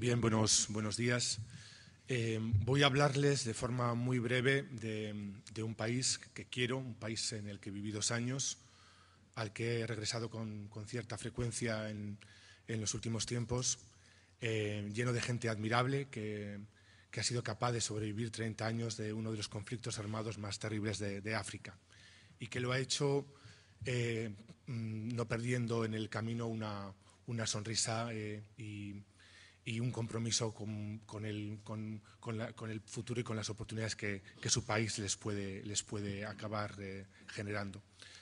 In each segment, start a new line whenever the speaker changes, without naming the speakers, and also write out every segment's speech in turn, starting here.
Bien, buenos días. Voy a hablarles de forma muy breve de un país que quiero, un país en el que viví 2 años, al que he regresado con cierta frecuencia en los últimos tiempos, lleno de gente admirable que ha sido capaz de sobrevivir 30 años de uno de los conflictos armados más terribles de África y que lo ha hecho no perdiendo en el camino una sonrisa y un compromiso con el futuro y con las oportunidades que su país les puede acabar generando.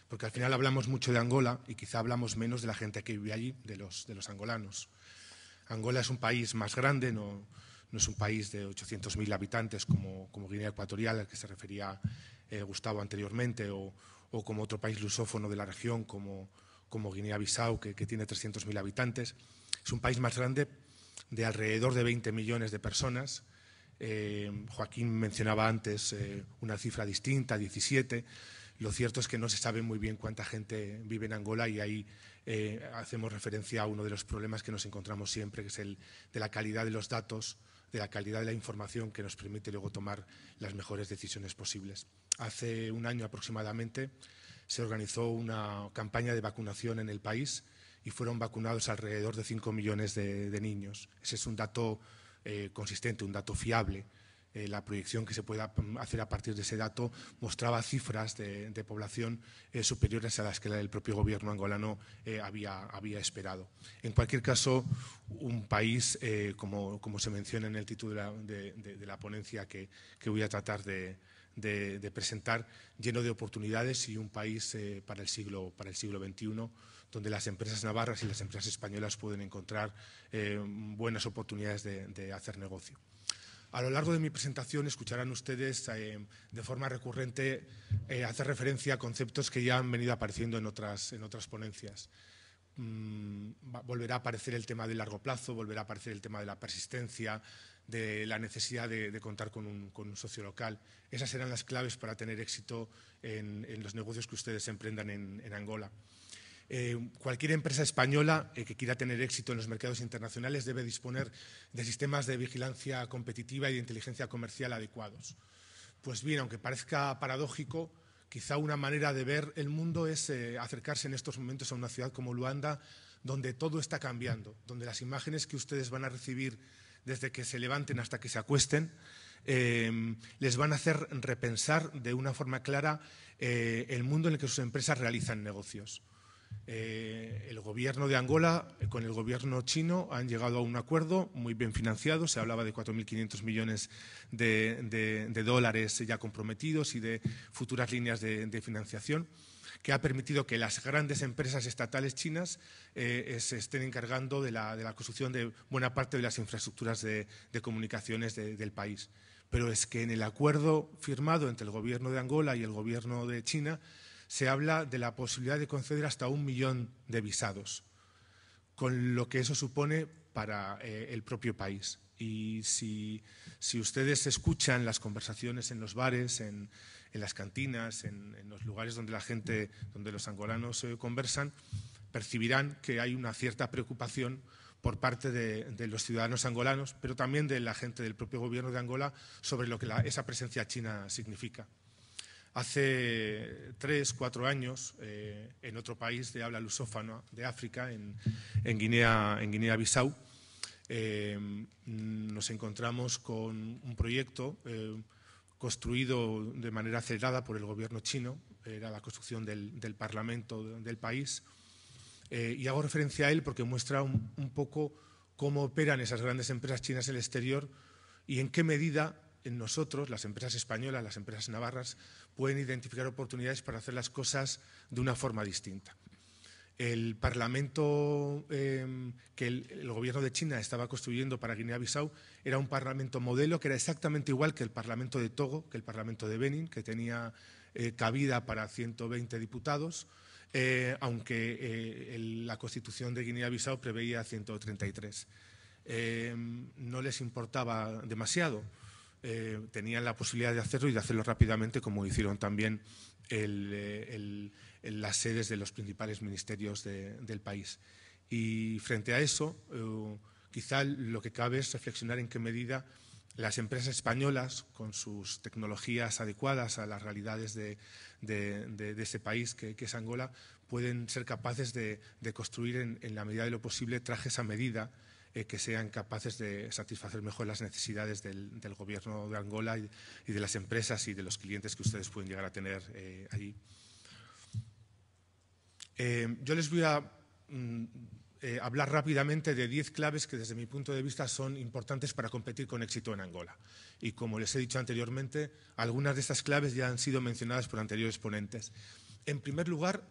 Porque al final hablamos mucho de Angola y quizá hablamos menos de la gente que vive allí, de los angolanos. Angola es un país más grande, no es un país de 800.000 habitantes como Guinea Ecuatorial, al que se refería Gustavo anteriormente, o como otro país lusófono de la región como Guinea-Bissau, que tiene 300.000 habitantes. Es un país más grande, de alrededor de 20 millones de personas. Joaquín mencionaba antes una cifra distinta, 17. Lo cierto es que no se sabe muy bien cuánta gente vive en Angola y ahí hacemos referencia a uno de los problemas que nos encontramos siempre, que es el de la calidad de los datos, de la calidad de la información que nos permite luego tomar las mejores decisiones posibles. Hace un año aproximadamente se organizó una campaña de vacunación en el país y fueron vacunados alrededor de 5 millones de niños. Ese es un dato consistente, un dato fiable. La proyección que se pueda hacer a partir de ese dato mostraba cifras de población superiores a las que el propio gobierno angolano había esperado. En cualquier caso, un país, como se menciona en el título de la ponencia que voy a tratar de presentar, lleno de oportunidades y un país para el siglo XXI, donde las empresas navarras y las empresas españolas pueden encontrar buenas oportunidades de hacer negocio. A lo largo de mi presentación escucharán ustedes de forma recurrente hacer referencia a conceptos que ya han venido apareciendo en otras ponencias. Volverá a aparecer el tema del largo plazo, volverá a aparecer el tema de la persistencia, de la necesidad de contar con un socio local. Esas serán las claves para tener éxito en los negocios que ustedes emprendan en Angola. Cualquier empresa española que quiera tener éxito en los mercados internacionales debe disponer de sistemas de vigilancia competitiva y de inteligencia comercial adecuados. Pues bien, aunque parezca paradójico, quizá una manera de ver el mundo es acercarse en estos momentos a una ciudad como Luanda, donde todo está cambiando, donde las imágenes que ustedes van a recibir desde que se levanten hasta que se acuesten les van a hacer repensar de una forma clara el mundo en el que sus empresas realizan negocios. El gobierno de Angola con el gobierno chino han llegado a un acuerdo muy bien financiado. Se hablaba de 4.500 millones de dólares ya comprometidos y de futuras líneas de financiación, que ha permitido que las grandes empresas estatales chinas se estén encargando de la construcción de buena parte de las infraestructuras de comunicaciones del país. Pero es que en el acuerdo firmado entre el gobierno de Angola y el gobierno de China se habla de la posibilidad de conceder hasta 1 millón de visados, con lo que eso supone para el propio país. Y si ustedes escuchan las conversaciones en los bares, en las cantinas, en los lugares donde donde los angolanos conversan, percibirán que hay una cierta preocupación por parte de los ciudadanos angolanos, pero también de la gente del propio gobierno de Angola sobre lo que esa presencia china significa. Hace 3 o 4 años, en otro país de habla lusófona de África, en Guinea-Bissau, nos encontramos con un proyecto construido de manera acelerada por el gobierno chino. Era la construcción del Parlamento del país. Y hago referencia a él porque muestra un poco cómo operan esas grandes empresas chinas en el exterior y en qué medida nosotros, las empresas españolas, las empresas navarras, pueden identificar oportunidades para hacer las cosas de una forma distinta. El Parlamento que el gobierno de China estaba construyendo para Guinea-Bissau era un Parlamento modelo que era exactamente igual que el Parlamento de Togo, que el Parlamento de Benín, que tenía cabida para 120 diputados, aunque la Constitución de Guinea-Bissau preveía 133. No les importaba demasiado. Tenían la posibilidad de hacerlo y de hacerlo rápidamente, como hicieron también las sedes de los principales ministerios del país. Y frente a eso, Quizá lo que cabe es reflexionar en qué medida las empresas españolas, con sus tecnologías adecuadas a las realidades de ese país que es Angola, pueden ser capaces de construir en la medida de lo posible trajes a medida que sean capaces de satisfacer mejor las necesidades del gobierno de Angola y de las empresas y de los clientes que ustedes pueden llegar a tener allí. Yo les voy a hablar rápidamente de 10 claves que desde mi punto de vista son importantes para competir con éxito en Angola. Y como les he dicho anteriormente, algunas de estas claves ya han sido mencionadas por anteriores ponentes. En primer lugar,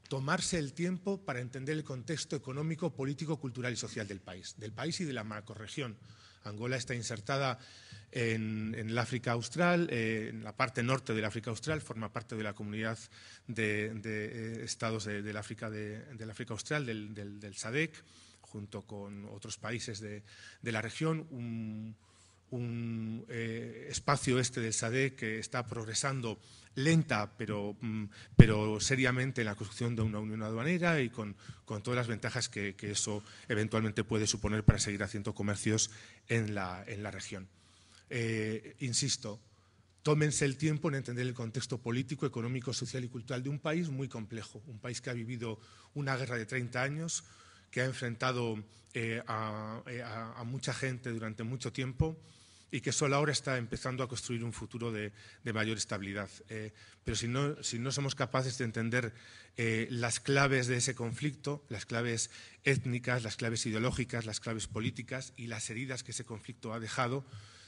tomarse el tiempo para entender el contexto económico, político, cultural y social del país y de la macrorregión. Angola está insertada en el África Austral, en la parte norte del África Austral, forma parte de la comunidad de estados del África Austral, del SADC, junto con otros países de la región. Un espacio del SADC que está progresando lenta pero seriamente en la construcción de una unión aduanera y con todas las ventajas que eso eventualmente puede suponer para seguir haciendo comercios en la región. Insisto, tómense el tiempo en entender el contexto político, económico, social y cultural de un país muy complejo, un país que ha vivido una guerra de 30 años, que ha enfrentado a mucha gente durante mucho tiempo y que solo ahora está empezando a construir un futuro de mayor estabilidad. Pero si no somos capaces de entender las claves de ese conflicto, las claves étnicas, las claves ideológicas, las claves políticas y las heridas que ese conflicto ha dejado,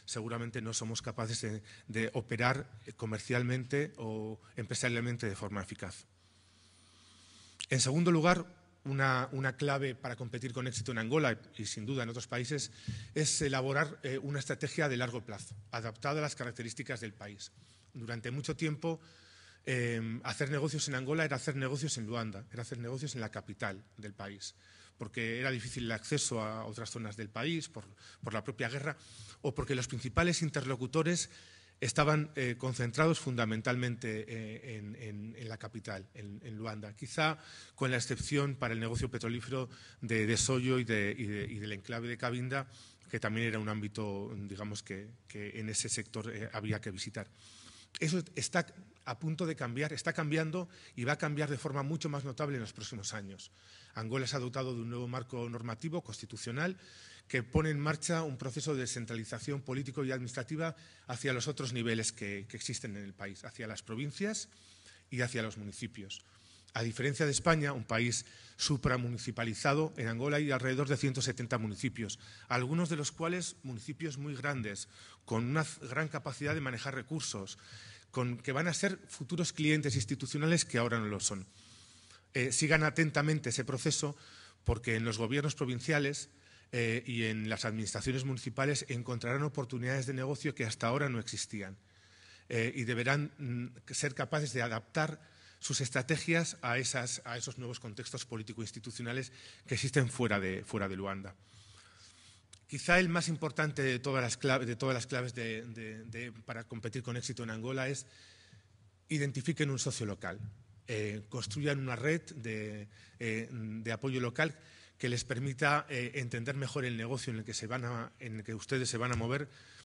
seguramente no somos capaces de operar comercialmente o empresarialmente de forma eficaz. En segundo lugar, una clave para competir con éxito en Angola y sin duda en otros países es elaborar una estrategia de largo plazo, adaptada a las características del país. Durante mucho tiempo, hacer negocios en Angola era hacer negocios en Luanda, era hacer negocios en la capital del país, porque era difícil el acceso a otras zonas del país por la propia guerra o porque los principales interlocutores estaban concentrados fundamentalmente en la capital, en Luanda, quizá con la excepción para el negocio petrolífero de Soyo y del enclave de Cabinda, que también era un ámbito, digamos, que en ese sector había que visitar. Eso está a punto de cambiar, está cambiando y va a cambiar de forma mucho más notable en los próximos años. Angola se ha dotado de un nuevo marco normativo constitucional que pone en marcha un proceso de descentralización político y administrativa hacia los otros niveles que existen en el país, hacia las provincias y hacia los municipios. A diferencia de España, un país supramunicipalizado, en Angola hay alrededor de 170 municipios, algunos de los cuales municipios muy grandes, con una gran capacidad de manejar recursos, que van a ser futuros clientes institucionales que ahora no lo son. Sigan atentamente ese proceso porque en los gobiernos provinciales y en las administraciones municipales encontrarán oportunidades de negocio que hasta ahora no existían y deberán ser capaces de adaptar sus estrategias a esos nuevos contextos político-institucionales que existen fuera de Luanda. Quizá el más importante de todas las claves para competir con éxito en Angola es identifiquen un socio local, construyan una red de apoyo local que les permita entender mejor el negocio en el que ustedes se van a mover